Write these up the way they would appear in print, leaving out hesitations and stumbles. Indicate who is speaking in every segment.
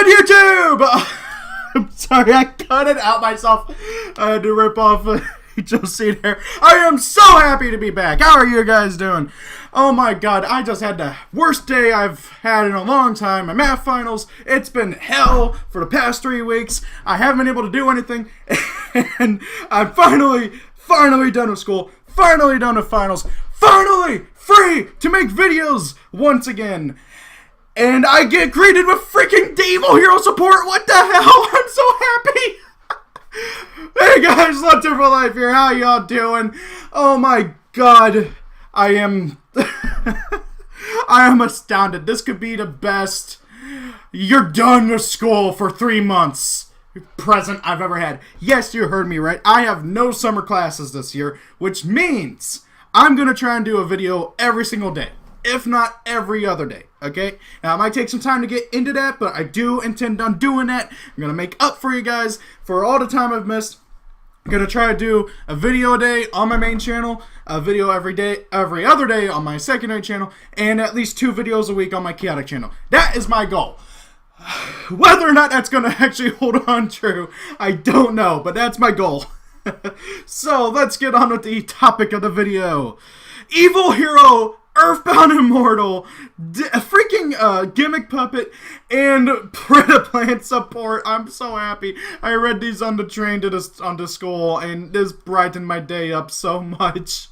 Speaker 1: on YouTube! I'm sorry, I cut it out myself. I had to rip off Josie there. I am so happy to be back. How are you guys doing? Oh my god, I just had the worst day I've had in a long time. My math finals, it's been hell for the past 3 weeks. I haven't been able to do anything. And I'm finally done with school. Finally done with finals. Finally free to make videos once again. And I get greeted with freaking Devil Hero support. What the hell? I'm so happy. Hey guys, Love for Life here. How y'all doing? Oh my god. I am astounded. This could be the best "you're done with school for 3 months" present I've ever had. Yes, you heard me right. I have no summer classes this year, which means I'm going to try and do a video every single day, if not every other day, okay? Now, it might take some time to get into that, but I do intend on doing that. I'm going to make up for you guys for all the time I've missed. I'm going to try to do a video a day on my main channel, a video every other day on my secondary channel, and at least 2 videos a week on my chaotic channel. That is my goal. Whether or not that's going to actually hold on true, I don't know, but that's my goal. So, let's get on with the topic of the video. Evil Hero, Earthbound Immortal, freaking Gimmick Puppet, and Predaplant support. I'm so happy. I read these on the train to school, and this brightened my day up so much.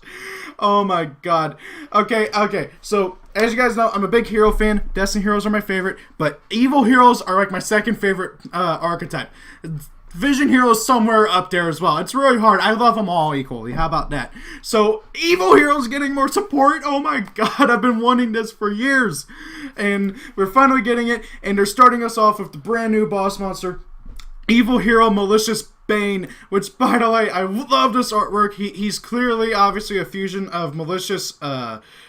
Speaker 1: Oh my god. Okay, so, as you guys know, I'm a big hero fan. Destiny heroes are my favorite, but evil heroes are like my second favorite archetype. Vision heroes somewhere up there as well. It's really hard. I love them all equally. How about that? So, evil heroes getting more support. Oh my god, I've been wanting this for years. And we're finally getting it. And they're starting us off with the brand new boss monster, Evil Hero Malicious Bane. Which, by the way, I love this artwork. He's clearly, obviously, a fusion of Malicious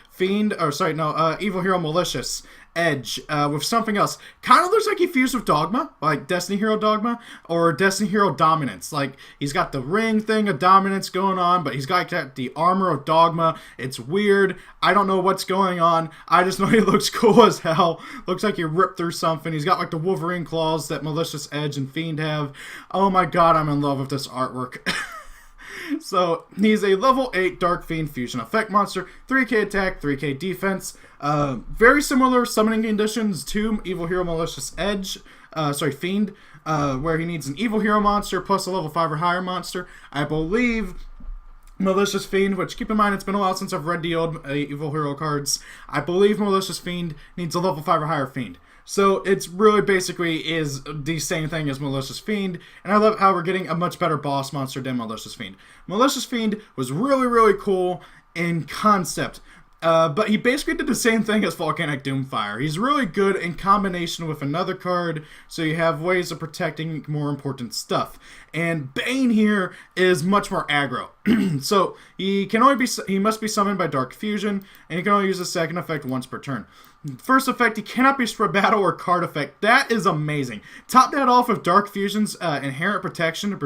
Speaker 1: Fiend. Or, sorry, no, Evil Hero Malicious Edge with something else. Kind of looks like he fused with Dogma, like Destiny Hero Dogma, or Destiny Hero Dominance. Like, he's got the ring thing of Dominance going on, but he's got the armor of Dogma. It's weird. I don't know what's going on. I just know he looks cool as hell. Looks like he ripped through something. He's got like the Wolverine claws that Malicious Edge and Fiend have. Oh my god, I'm in love with this artwork. So, he's a level 8 Dark Fiend fusion effect monster, 3k attack, 3k defense. Very similar summoning conditions to Evil Hero Malicious Fiend, where he needs an Evil Hero monster plus a level 5 or higher monster. I believe Malicious Fiend, which keep in mind it's been a while since I've read the old Evil Hero cards. I believe Malicious Fiend needs a level 5 or higher Fiend. So it's really basically is the same thing as Malicious Fiend, and I love how we're getting a much better boss monster than Malicious Fiend. Malicious Fiend was really cool in concept, but he basically did the same thing as Volcanic Doomfire. He's really good in combination with another card, so you have ways of protecting more important stuff. And Bane here is much more aggro. So he must be summoned by Dark Fusion, and he can only use the second effect once per turn. First effect, he cannot be spread battle or card effect. That is amazing. Top that off with Dark Fusion's inherent protection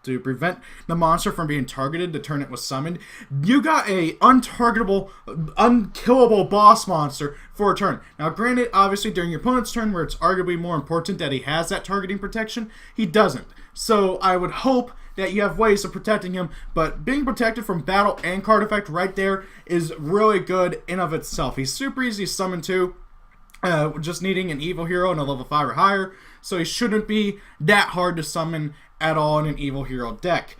Speaker 1: to prevent the monster from being targeted the turn it was summoned. You got a untargetable, unkillable boss monster for a turn. Now granted, obviously during your opponent's turn where it's arguably more important that he has that targeting protection, he doesn't. So I would hope that you have ways of protecting him, but being protected from battle and card effect right there is really good in of itself. He's super easy to summon too, just needing an evil hero and a level 5 or higher, so he shouldn't be that hard to summon at all in an evil hero deck.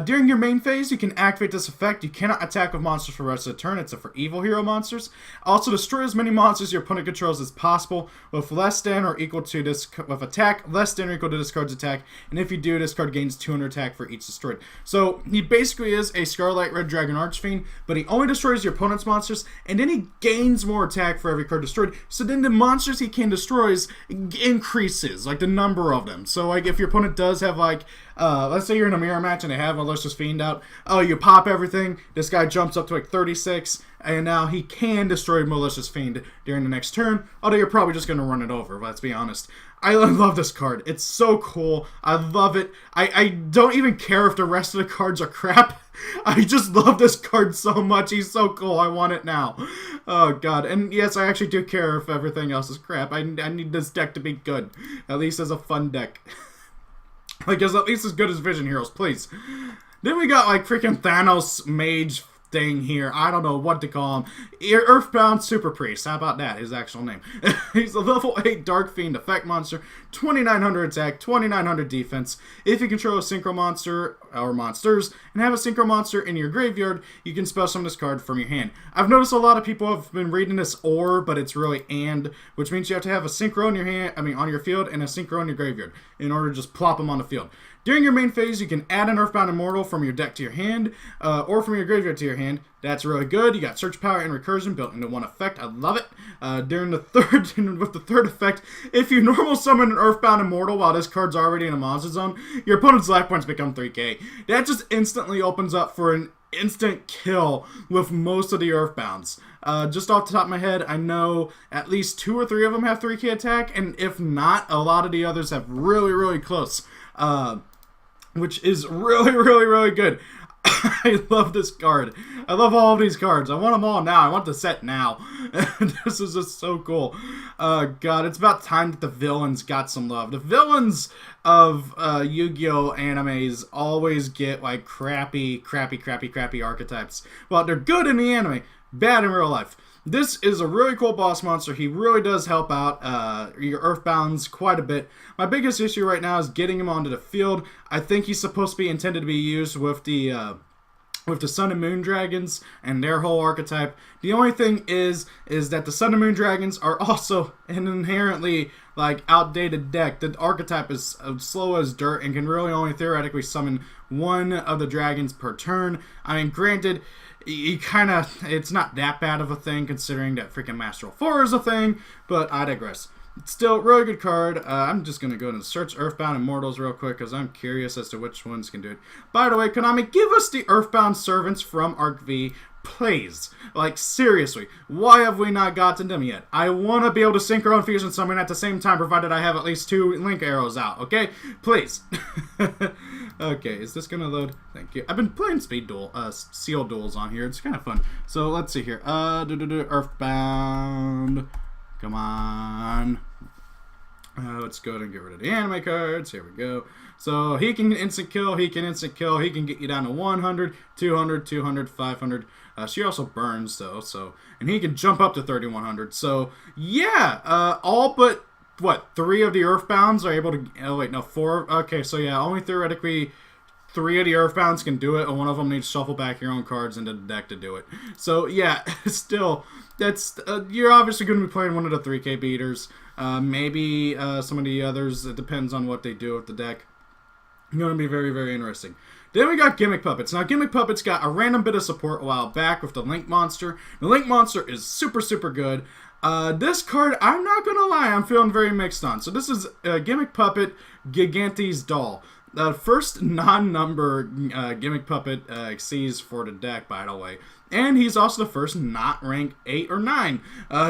Speaker 1: During your main phase, you can activate this effect. You cannot attack with monsters for the rest of the turn. It's for evil hero monsters. Also, destroy as many monsters your opponent controls as possible with less than or equal to with attack less than or equal to this card's attack. And if you do, this card gains 200 attack for each destroyed. So he basically is a Scarlet Red Dragon Archfiend, but he only destroys your opponent's monsters, and then he gains more attack for every card destroyed. So then the monsters he can destroy increases, like the number of them. So like if your opponent does have like Let's say you're in a mirror match and they have Malicious Fiend out. Oh, you pop everything. This guy jumps up to like 36, and now he can destroy Malicious Fiend during the next turn. Although you're probably just going to run it over, let's be honest. I love this card. It's so cool. I love it. I don't even care if the rest of the cards are crap. I just love this card so much. He's so cool. I want it now. Oh, God. And yes, I actually do care if everything else is crap. I need this deck to be good. At least as a fun deck. Like, as at least as good as Vision Heroes, please. Then we got, like, freaking Thanos Mage thing here. I don't know what to call him. Earthbound Super Priest. How about that? His actual name. He's a level 8 Dark Fiend effect monster. 2900 attack, 2900 defense. If you control a synchro monster or monsters and have a synchro monster in your graveyard, you can spell summon this card from your hand. I've noticed a lot of people have been reading this or, but it's really and, which means you have to have a synchro in your hand, on your field, and a synchro in your graveyard in order to just plop them on the field. During your main phase, you can add an Earthbound Immortal from your deck to your hand, or from your graveyard to your hand. That's really good. You got Search Power and Recursion built into one effect. I love it. During the third, with the third effect, if you normal summon an Earthbound Immortal while this card's already in a monster zone, your opponent's life points become 3k. That just instantly opens up for an instant kill with most of the Earthbounds. Just off the top of my head, I know at least 2 or 3 of them have 3k attack, and if not, a lot of the others have really, really close. Which is really, really, really good. I love this card. I love all of these cards. I want them all now. I want the set now. This is just so cool. God, it's about time that the villains got some love. The villains of Yu-Gi-Oh! Animes always get like crappy archetypes. Well, they're good in the anime, bad in real life. This is a really cool boss monster. He really does help out your Earthbounds quite a bit. My biggest issue right now is getting him onto the field. I think he's supposed to be intended to be used with the Sun and Moon Dragons and their whole archetype. The only thing is that the Sun and Moon Dragons are also an inherently like outdated deck. The archetype is slow as dirt and can really only theoretically summon one of the dragons per turn. I mean, granted, it's not that bad of a thing considering that freaking Master 4 is a thing, but I digress. It's still a really good card. I'm just going to go ahead and search Earthbound Immortals real quick because I'm curious as to which ones can do it. By the way, Konami, give us the Earthbound Servants from Arc V, please. Like, seriously, why have we not gotten them yet? I want to be able to Synchro and Fusion Summon at the same time, provided I have at least 2 Link arrows out, okay? Please. Okay, is this going to load? Thank you. I've been playing Seal Duels on here. It's kind of fun. So, let's see here. Earthbound. Come on. Let's go ahead and get rid of the anime cards. Here we go. So he can instant kill, he can get you down to 100, 200, 200, 500. She also burns though, and he can jump up to 3100. So yeah, all but what, 3 of the Earthbounds are able to, oh wait, no, 4. Okay, so yeah, only theoretically 3 of the Earthbounds can do it, and one of them needs to shuffle back your own cards into the deck to do it. So yeah, still, that's you're obviously going to be playing one of the 3k beaters. Maybe some of the others. It depends on what they do with the deck. It's going to be very, very interesting. Then we got Gimmick Puppets. Now, Gimmick Puppets got a random bit of support a while back with the Link Monster. The Link Monster is super, super good. This card, I'm not going to lie, I'm feeling very mixed on. So this is Gimmick Puppet Gigante's Doll. The first non-number Gimmick Puppet exceeds for the deck, by the way. And he's also the first not rank 8 or 9,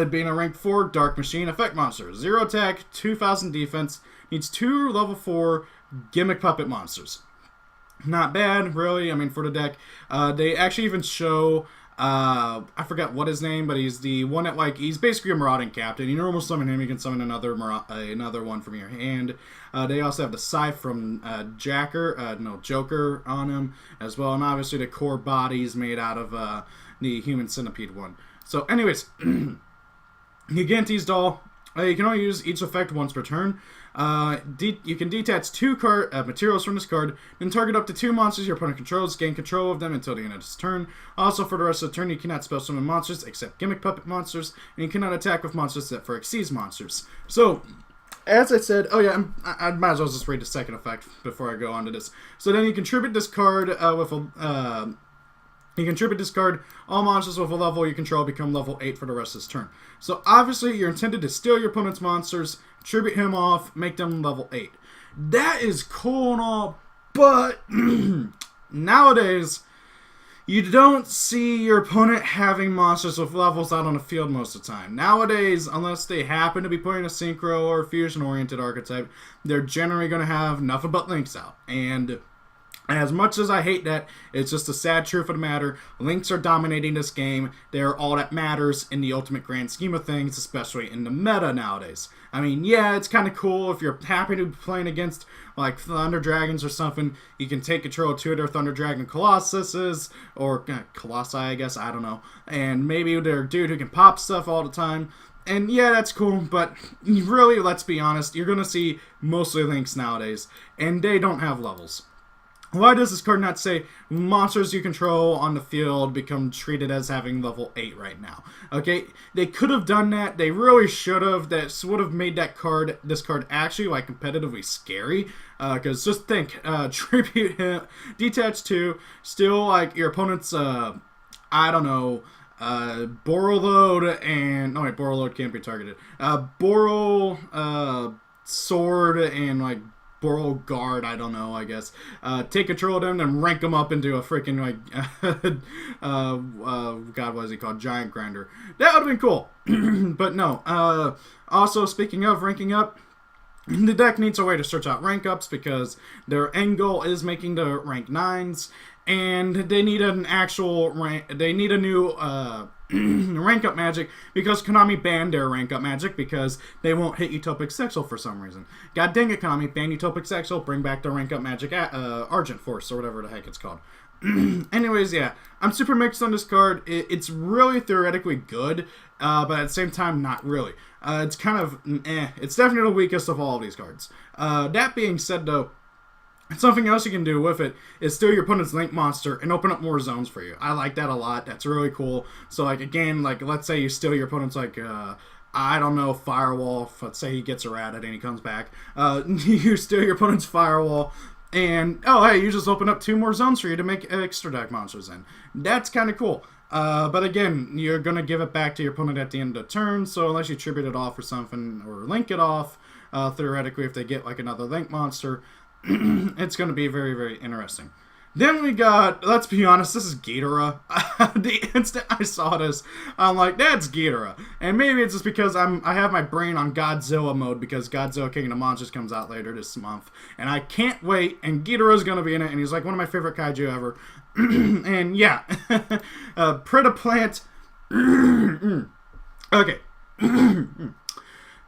Speaker 1: being a rank 4 Dark Machine effect monster. 0 attack, 2000 defense, needs 2 level 4 Gimmick Puppet monsters. Not bad, really, I mean, for the deck. They actually even show, I forgot what his name, but he's the one that, like, he's basically a Marauding Captain. You normal summon him, you can summon another one from your hand. They also have the Scythe from Joker on him as well, and obviously the core body is made out of the Human Centipede one. So, anyways, Gigante's Doll. You can only use each effect once per turn. You can detach 2 materials from this card, then target up to 2 monsters your opponent controls, gain control of them until the end of this turn. Also, for the rest of the turn, you cannot spell summon monsters except Gimmick Puppet monsters, and you cannot attack with monsters that for Exceeds monsters. So, as I said, oh yeah, I might as well just read the second effect before I go on to this. So then you contribute this card all monsters with a level you control become level 8 for the rest of this turn. So obviously you're intended to steal your opponent's monsters, tribute him off, make them level 8. That is cool and all, But nowadays, you don't see your opponent having monsters with levels out on the field most of the time. Nowadays, unless they happen to be playing a synchro or fusion-oriented archetype, they're generally going to have nothing but links out. And as much as I hate that, it's just a sad truth of the matter. Links are dominating this game. They're all that matters in the ultimate grand scheme of things, especially in the meta nowadays. I mean, yeah, it's kind of cool if you're happy to be playing against, like, Thunder Dragons or something. You can take control of two of their Thunder Dragon Colossuses, or Colossi, I guess, I don't know. And maybe they're a dude who can pop stuff all the time. And yeah, that's cool, but really, let's be honest, you're going to see mostly links nowadays, and they don't have levels. Why does this card not say monsters you control on the field become treated as having level 8 right now? Okay, they could have done that. They really should have. That would have made this card actually like competitively scary. Because just think, Tribute Detach 2, still like your opponent's, I don't know, Borreload and... Oh wait, Borreload can't be targeted. Sword and like Boro Guard, I don't know, I guess. Take control of them and rank them up into a freaking, like, God, what is he called? Giant Grinder. That would have been cool. But no. Also, speaking of ranking up, the deck needs a way to search out rank ups because their end goal is making the rank 9s, and they need an actual rank, they need a new, rank up magic because Konami banned their rank up magic because they won't hit Utopic Sexual for some reason. God dang it, Konami, ban Utopic Sexual, bring back the rank up magic Argent Force or whatever the heck it's called. Anyways, yeah, I'm super mixed on this card. It's really theoretically good, but at the same time, not really. It's kind of It's definitely the weakest of all of these cards. That being said, though, something else you can do with it is steal your opponent's link monster and open up more zones for you. I like that a lot. That's really cool. So, like, again, like, let's say you steal your opponent's, like, I don't know, Firewall. Let's say he gets errated and he comes back. You steal your opponent's Firewall, and, oh, hey, you just open up 2 more zones for you to make extra deck monsters in. That's kind of cool. But again, you're going to give it back to your opponent at the end of the turn, so unless you tribute it off or something, or link it off, theoretically, if they get, like, another link monster, it's going to be very, very interesting. Then we got, let's be honest, this is Ghidorah. The instant I saw this, I'm like, that's Ghidorah. And maybe it's just because I have my brain on Godzilla mode because Godzilla King of the Monsters comes out later this month. And I can't wait, and Ghidorah's going to be in it, and he's like one of my favorite kaiju ever. And yeah, Predaplant. Okay.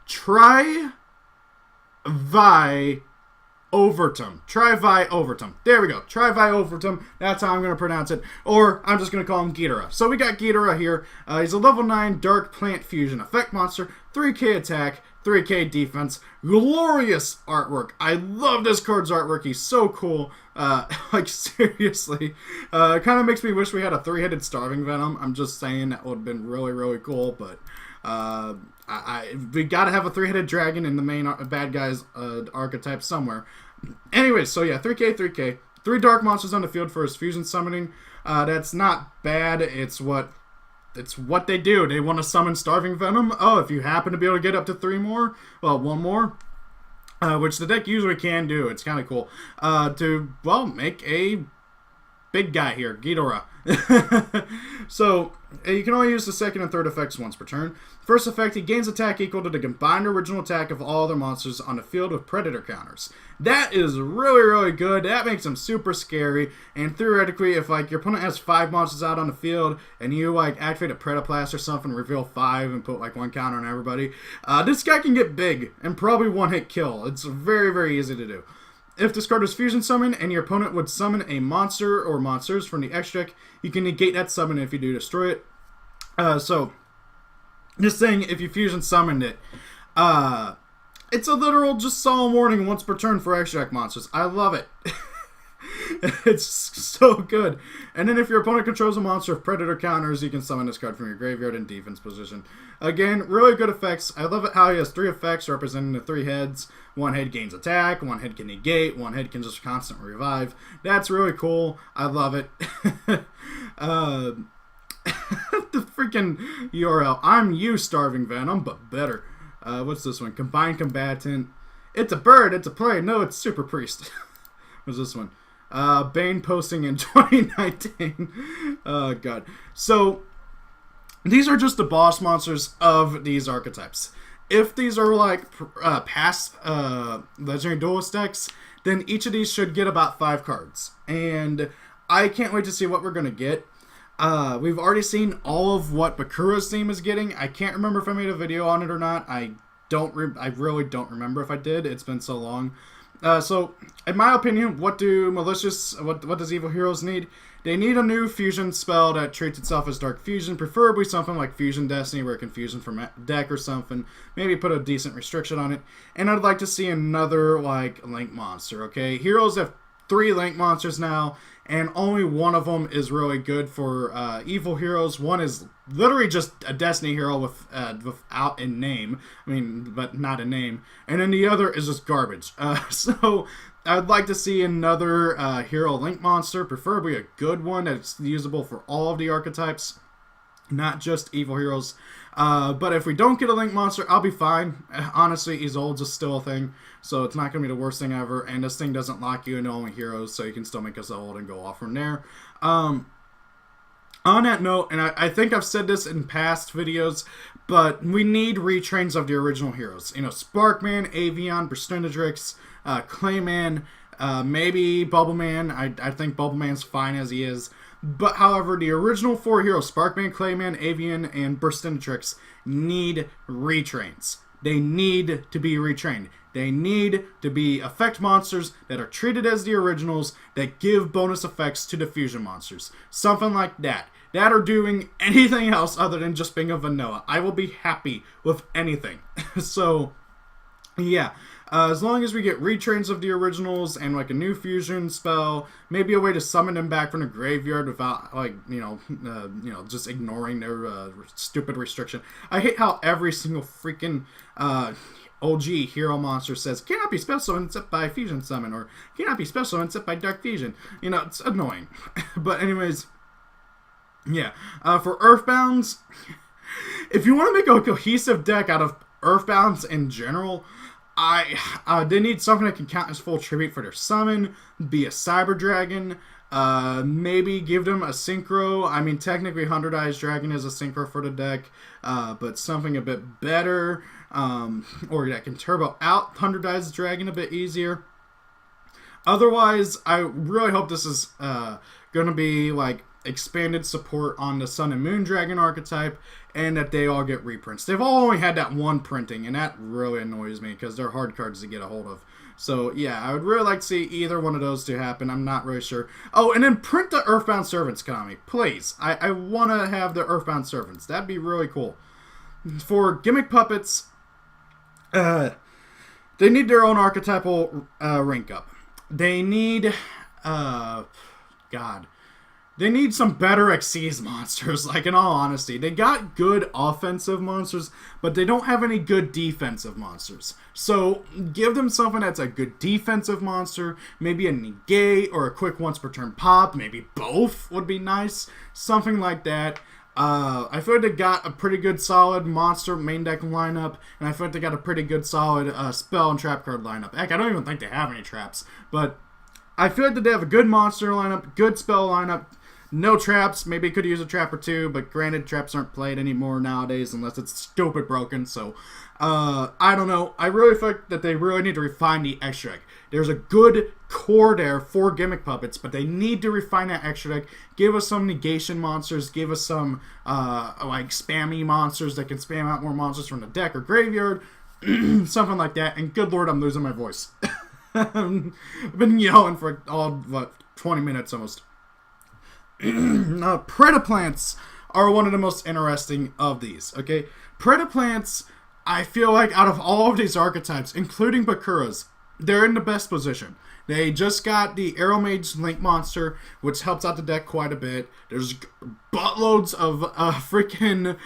Speaker 1: Tri-Vi-Overtum. There we go. Tri-Vi-Overtum. That's how I'm going to pronounce it. Or I'm just going to call him Ghidorah. So we got Ghidorah here. He's a level 9 Dark Plant Fusion effect monster. 3k attack, 3k defense. Glorious artwork. I love this card's artwork. He's so cool. Like, seriously. It kind of makes me wish we had a 3-headed Starving Venom. I'm just saying that would have been really, really cool. But we gotta have a 3-headed dragon in the main bad guy's archetype somewhere. Anyways, so yeah, 3k, 3 dark monsters on the field for his fusion summoning. That's not bad. It's what they do. They want to summon Starving Venom. Oh, if you happen to be able to get up to 3 more, well, 1 more, which the deck usually can do. It's kind of cool. To, well, make a big guy here, Ghidorah. So, you can only use the second and third effects once per turn. First effect, he gains attack equal to the combined original attack of all other monsters on the field with predator counters. That is really, really good. That makes him super scary. And theoretically, if like your opponent has 5 monsters out on the field and you like activate a Predaplant or something, reveal 5 and put like 1 counter on everybody, this guy can get big and probably 1-hit kill. It's very, very easy to do. If this card is fusion summoned and your opponent would summon a monster or monsters from the X deck, you can negate that summon if you do destroy it. So, this thing, if you fusion summoned it, it's a literal just solemn warning once per turn for X deck monsters. I love it. It's so good. And then if your opponent controls a monster with predator counters, you can summon this card from your graveyard in defense position. Again, really good effects. I love it how he has 3 effects representing the 3 heads. 1 head gains attack, 1 head can negate, 1 head can just constantly revive. That's really cool. I love it. The freaking URL. I'm you, Starving Venom, but better. What's this one? Combined Combatant. It's a bird, it's a prey. No, it's Super Priest. What's this one? Bane posting in 2019. Oh, God. So, these are just the boss monsters of these archetypes. If these are like past Legendary Duelist decks, then each of these should get about 5 cards. And I can't wait to see what we're going to get. We've already seen all of what Bakura's theme is getting. I can't remember if I made a video on it or not. I really don't remember if I did. It's been so long. So, in my opinion, what does Evil Heroes need? They need a new fusion spell that treats itself as Dark Fusion, preferably something like Fusion Destiny, where it can fusion from a deck or something. Maybe put a decent restriction on it. And I'd like to see another, like, Link monster, okay? Heroes have 3 Link monsters now, and only one of them is really good for Evil Heroes. One is literally just a Destiny hero without a name. I mean, but not a name. And then the other is just garbage. So I'd like to see another hero Link monster, preferably a good one that's usable for all of the archetypes, not just Evil Heroes. But if we don't get a Link monster, I'll be fine. Honestly, Isolde's is still a thing, so it's not going to be the worst thing ever. And this thing doesn't lock you into only heroes, so you can still make us old and go off from there. On that note, and I think I've said this in past videos, but we need retrains of the original heroes. You know, Sparkman, Avian, Bristendrix, Clayman, maybe Bubbleman. I think Bubbleman's fine as he is. But, however, the original 4 heroes, Sparkman, Clayman, Avian, and Bristendrix, need retrains. They need to be retrained. They need to be effect monsters that are treated as the originals that give bonus effects to the fusion monsters. Something like that. That are doing anything else other than just being a vanilla. I will be happy with anything. So, yeah. As long as we get retrains of the originals and like a new fusion spell, maybe a way to summon them back from the graveyard without like just ignoring their stupid restriction. I hate how every single freaking OG hero monster says cannot be spell summoned except by fusion summon, or cannot be spell summoned except by dark fusion. You know, it's annoying. But anyways, yeah. For Earthbounds, if you want to make a cohesive deck out of Earthbounds in general, they need something that can count as full tribute for their summon, be a Cyber Dragon, maybe give them a Synchro. I mean, technically 100 Eyes Dragon is a Synchro for the deck, but something a bit better, or that can turbo out 100 Eyes Dragon a bit easier. Otherwise, I really hope this is going to be like expanded support on the Sun and Moon Dragon archetype, and that they all get reprints. They've all only had that one printing, and that really annoys me because they're hard cards to get a hold of. So yeah, I would really like to see either one of those to happen. I'm not really sure. Oh, and then print the Earthbound Servants, Konami, please. I want to have the Earthbound Servants. That'd be really cool. For Gimmick Puppets, they need their own archetypal rank up. They need, they need some better Xyz monsters, like, in all honesty. They got good offensive monsters, but they don't have any good defensive monsters. So, give them something that's a good defensive monster, maybe a negate or a quick once per turn pop, maybe both would be nice, something like that. I feel like they got a pretty good solid monster main deck lineup, and I feel like they got a pretty good solid spell and trap card lineup. Heck, I don't even think they have any traps, but I feel like that they have a good monster lineup, good spell lineup, no traps. Maybe could use a trap or two, but granted, traps aren't played anymore nowadays unless it's stupid broken. So, I don't know. I really feel like that they really need to refine the extra deck. There's a good core there for Gimmick Puppets, but they need to refine that extra deck. Give us some negation monsters. Give us some like spammy monsters that can spam out more monsters from the deck or graveyard, something like that. And good lord, I'm losing my voice. I've been yelling for 20 minutes almost. Predaplants are one of the most interesting of these, okay? Predaplants, I feel like out of all of these archetypes, including Bakura's, they're in the best position. They just got the Arrow Mage Link monster, which helps out the deck quite a bit. There's buttloads of freaking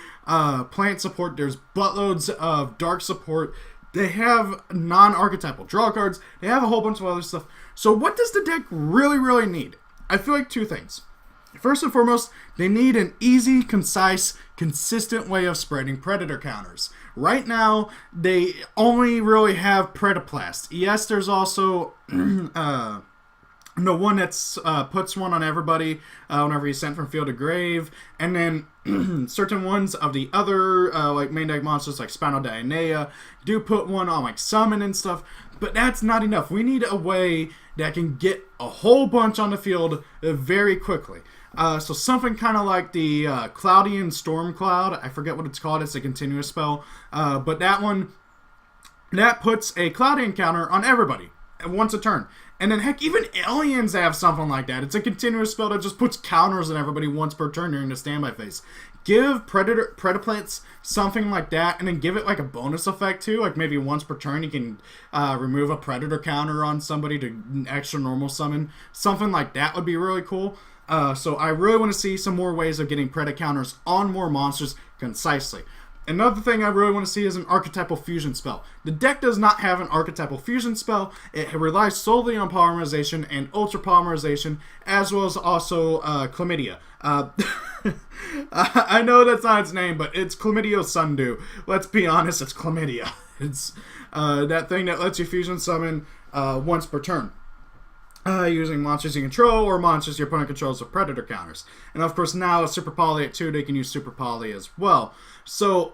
Speaker 1: plant support. There's buttloads of dark support. They have non-archetypal draw cards. They have a whole bunch of other stuff. So what does the deck really, really need? I feel like 2 things. First and foremost, they need an easy, concise, consistent way of spreading predator counters. Right now, they only really have Predaplast. Yes, there's also the one that's puts one on everybody whenever he's sent from field to grave, and then certain ones of the other like main deck monsters like Spinal Dionea do put one on like summon and stuff, but that's not enough. We need a way that can get a whole bunch on the field very quickly. So something kind of like the Cloudian Storm Cloud. I forget what it's called. It's a continuous spell, but that one that puts a Cloudian counter on everybody once a turn. And then, heck, even aliens have something like that. It's a continuous spell that just puts counters on everybody once per turn during the standby phase. Give Predaplants something like that, and then give it like a bonus effect too. Like maybe once per turn you can remove a Predator counter on somebody to extra normal summon. Something like that would be really cool. So I really want to see some more ways of getting Predator counters on more monsters concisely. Another thing I really want to see is an archetypal fusion spell. The deck does not have an archetypal fusion spell. It relies solely on polymerization and ultra polymerization, as well as also chlamydia. I know that's not its name, but it's Chlamydio Sundew. Let's be honest, it's chlamydia. It's that thing that lets you fusion summon once per turn. Using monsters you control or monsters your opponent controls with predator counters. And of course now with Super Poly at 2 they can use Super Poly as well. So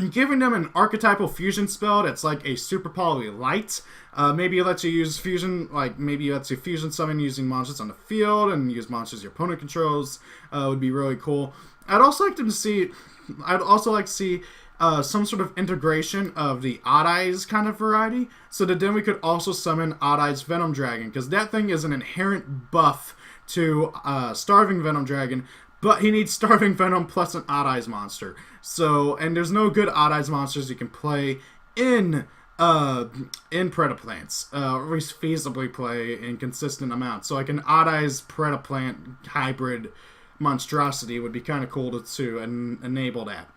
Speaker 1: giving them an archetypal fusion spell that's like a Super Poly light. Maybe it lets you use fusion, like maybe it lets you fusion summon using monsters on the field and use monsters your opponent controls. Would be really cool. I'd also like to see some sort of integration of the Odd Eyes kind of variety, so that then we could also summon Odd Eyes Venom Dragon, because that thing is an inherent buff to Starving Venom Dragon, but he needs Starving Venom plus an Odd Eyes monster. So, and there's no good Odd Eyes monsters you can play in Predaplants, or at least feasibly play in consistent amounts. So like an Odd Eyes Predaplant hybrid monstrosity would be kind of cool to enable that.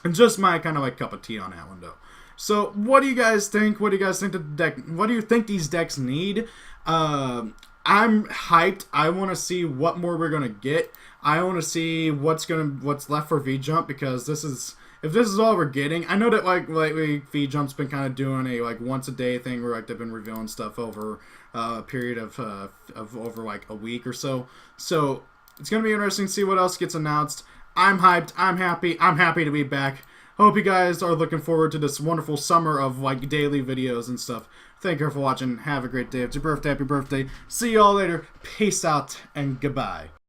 Speaker 1: And just my kind of like cup of tea on that one, though. So, what do you guys think? What do you guys think the deck? What do you think these decks need? I'm hyped. I want to see what more we're gonna get. I want to see what's left for V Jump, because if this is all we're getting. I know that like lately V Jump's been kind of doing a like once a day thing where like they've been revealing stuff over a period of over like a week or so. So it's gonna be interesting to see what else gets announced. I'm hyped. I'm happy. I'm happy to be back. Hope you guys are looking forward to this wonderful summer of like daily videos and stuff. Thank you for watching. Have a great day. It's your birthday. Happy birthday. See you all later. Peace out and goodbye.